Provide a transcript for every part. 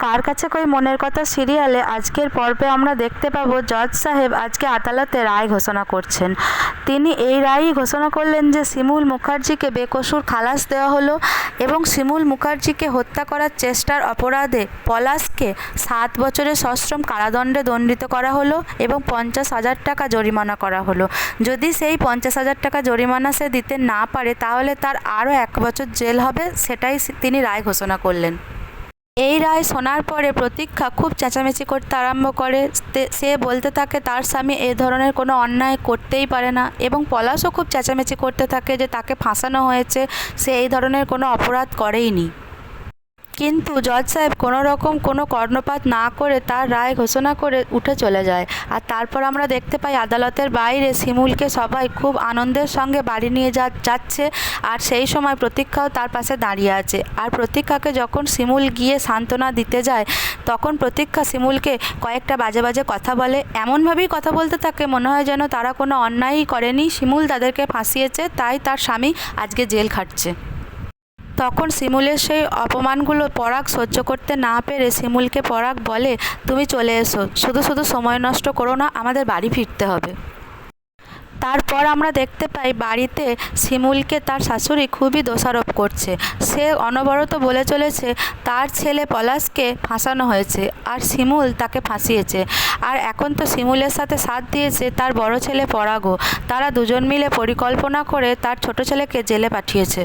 কার কাছে কই মনের কথা সিরিয়ালে আজকের পর্বে আমরা দেখতে পাবো জজ সাহেব আজকে আদালতে রায় ঘোষণা করছেন। তিনি এই রায়ই ঘোষণা করলেন যে শিমুল মুখার্জিকে বেকসুর খালাস দেওয়া হলো এবং শিমুল মুখার্জিকে হত্যা করার চেষ্টার অপরাধে পলাশকে 7 বছরের সশ্রম কারাদণ্ডে দণ্ডিত করা হলো এবং 50,000 টাকা জরিমানা করা হলো। যদি সেই 50,000 টাকা জরিমানা সে দিতে না পারে তাহলে তার আরও 1 বছর জেল হবে, সেটাই তিনি রায় ঘোষণা করলেন। এই রায় শোনার পরে প্রতীক্ষা খুব চেঁচামেচি করতে আরম্ভ করে। সে বলতে থাকে তার স্বামী এ ধরনের কোনো অন্যায় করতেই পারে না এবং পলাশও খুব চেঁচামেচি করতে থাকে যে তাকে ফাঁসানো হয়েছে, সে এই ধরনের কোনো অপরাধ করেইনি। কিন্তু জজ সাহেব কোনো রকম কোনো কর্ণপাত না করে তার রায় ঘোষণা করে উঠে চলে যায়। আর তারপর আমরা দেখতে পাই আদালতের বাইরে শিমুলকে সবাই খুব আনন্দের সঙ্গে বাড়ি নিয়ে যাচ্ছে আর সেই সময় প্রতীক্ষাও তার পাশে দাঁড়িয়ে আছে। আর প্রতীক্ষাকে যখন শিমুল গিয়ে সান্ত্বনা দিতে যায় তখন প্রতীক্ষা শিমুলকে কয়েকটা বাজে বাজে কথা বলে, এমনভাবেই কথা বলতে থাকে মনে হয় যেন তারা কোনো অন্যায়ই করেনি, শিমুল তাদেরকে ফাঁসিয়েছে, তাই তার স্বামী আজকে জেল খাটছে। তখন শিমুলের সেই অপমানগুলো পরাগ সহ্য করতে না পেরে শিমুলকে পরাগ বলে, তুমি চলে এসো, শুধু শুধু সময় নষ্ট করো না, আমাদের বাড়ি ফিরতে হবে। তারপর আমরা দেখতে পাই বাড়িতে শিমুলকে তার শাশুড়ি খুবই দোষারোপ করছে। সে অনবরত বলে চলেছে তার ছেলে পলাশকে ফাঁসানো হয়েছে আর শিমুল তাকে ফাঁসিয়েছে। আর এখন তো শিমুলের সাথে সাথ দিয়েছে তার বড় ছেলে পরাগও। তারা দুজন মিলে পরিকল্পনা করে তার ছোট ছেলেকে জেলে পাঠিয়েছে।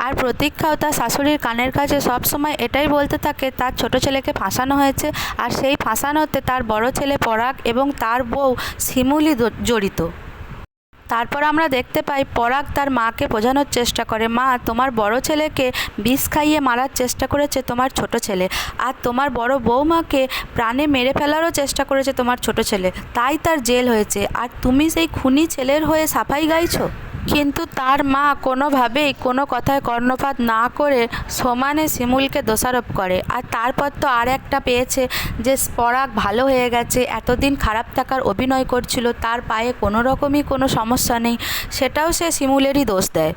আর প্রতীক্ষাও তার শাশুড়ির কানের কাছে সবসময় এটাই বলতে থাকে তার ছোট ছেলেকে ফাঁসানো হয়েছে আর সেই ফাঁসানোতে তার বড় ছেলে পরাগ এবং তার বউ শিমুলই জড়িত। তারপর আমরা দেখতে পাই পরাগ তার মাকে বোঝানোর চেষ্টা করে, মা তোমার বড় ছেলেকে বিষ খাইয়ে মারার চেষ্টা করেছে তোমার ছোট ছেলে, আর তোমার বড় বৌমাকে প্রাণে মেরে ফেলারও চেষ্টা করেছে তোমার ছোট ছেলে, তাই তার জেল হয়েছে, আর তুমি সেই খুনি ছেলের হয়ে সাফাই গাইছো। কিন্তু তার মা কোনোভাবেই কোনো কথায় কর্ণপাত না করে সমানে শিমুলকে দোষারোপ করে। আর তারপর তো আর একটা পেয়েছে যে পরাগ ভালো হয়ে গেছে, এতদিন খারাপ থাকার অভিনয় করছিল, তার পায়ে কোনো রকমই কোনো সমস্যা নেই, সেটাও সে শিমুলেরই দোষ দেয়।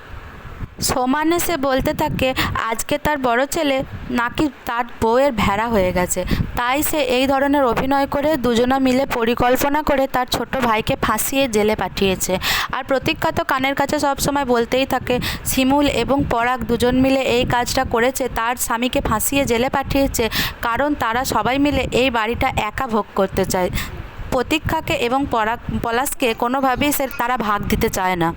সমানে সে বলতে থাকে আজকে তার বড় ছেলে নাকি তার বউয়ের ভেড়া হয়ে গেছে, তাই সে এই ধরনের অভিনয় করে দুজনা মিলে পরিকল্পনা করে তার ছোট ভাইকে ফাঁসিয়ে জেলে পাঠিয়েছে। আর প্রতীক্ষা তো কানের কাছে সবসময় বলতেই থাকে শিমুল এবং পরাগ দুজন মিলে এই কাজটা করেছে, তার স্বামীকে ফাঁসিয়ে জেলে পাঠিয়েছে কারণ তারা সবাই মিলে এই বাড়িটা একা ভোগ করতে চায়। প্রতীক্ষাকে এবং পলাশকে কোনোভাবেই তারা ভাগ দিতে চায় না।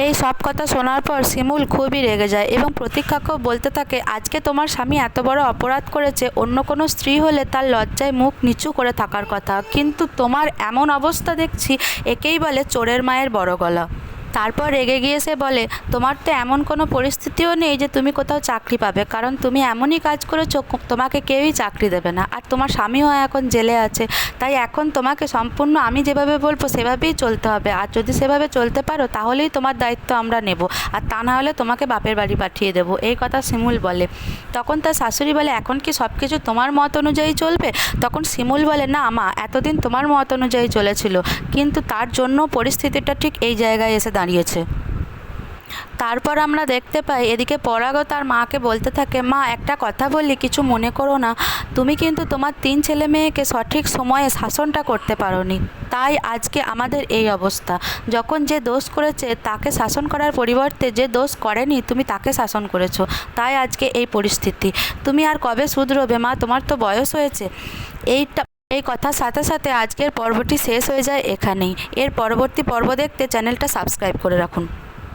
এই সব কথা শোনার পর শিমুল খুবই রেগে যায় এবং প্রতীক্ষাকেও বলতে থাকে আজকে তোমার স্বামী এত বড় অপরাধ করেছে, অন্য কোনো স্ত্রী হলে তার লজ্জায় মুখ নিচু করে থাকার কথা, কিন্তু তোমার এমন অবস্থা দেখছি, একেই বলে চোরের মায়ের বড় গলা। তারপর রেগে গিয়ে সে বলে তোমার তো এমন কোনো পরিস্থিতিও নেই যে তুমি কোথাও চাকরি পাবে, কারণ তুমি এমনই কাজ করেছো তোমাকে কেউই চাকরি দেবে না, আর তোমার স্বামীও এখন জেলে আছে, তাই এখন তোমাকে সম্পূর্ণ আমি যেভাবে বলবো সেভাবেই চলতে হবে, আর যদি সেভাবে চলতে পারো তাহলেই তোমার দায়িত্ব আমরা নেব, আর তা না হলে তোমাকে বাপের বাড়ি পাঠিয়ে দেবো, এই কথা শিমুল বলে। তখন তার শাশুড়ি বলে এখন কি সব কিছু তোমার মত অনুযায়ী চলবে? তখন শিমুল বলে না মা, এতদিন তোমার মত অনুযায়ী চলেছিল, কিন্তু তার জন্য পরিস্থিতিটা ঠিক এই জায়গায় এসে দাঁড়িয়েছে। তারপর আমরা দেখতে পাই এদিকে পরাগও তার মাকে বলতে থাকে মা একটা কথা বললি, কিছু মনে করো না, তুমি কিন্তু তোমার 3 ছেলে মেয়েকে সঠিক সময়ে শাসনটা করতে পারোনি, তাই আজকে আমাদের এই অবস্থা। যখন যে দোষ করেছে তাকে শাসন করার পরিবর্তে যে দোষ করেনি তুমি তাকে শাসন করেছো, তাই আজকে এই পরিস্থিতি। তুমি আর কবে শুধরোবে মা, তোমার তো বয়স হয়েছে। এই কথার সাথে সাথে আজকের পর্বটি শেষ হয়ে যায় এখানেই। এর পরবর্তী পর্ব দেখতে চ্যানেলটা সাবস্ক্রাইব করে রাখুন।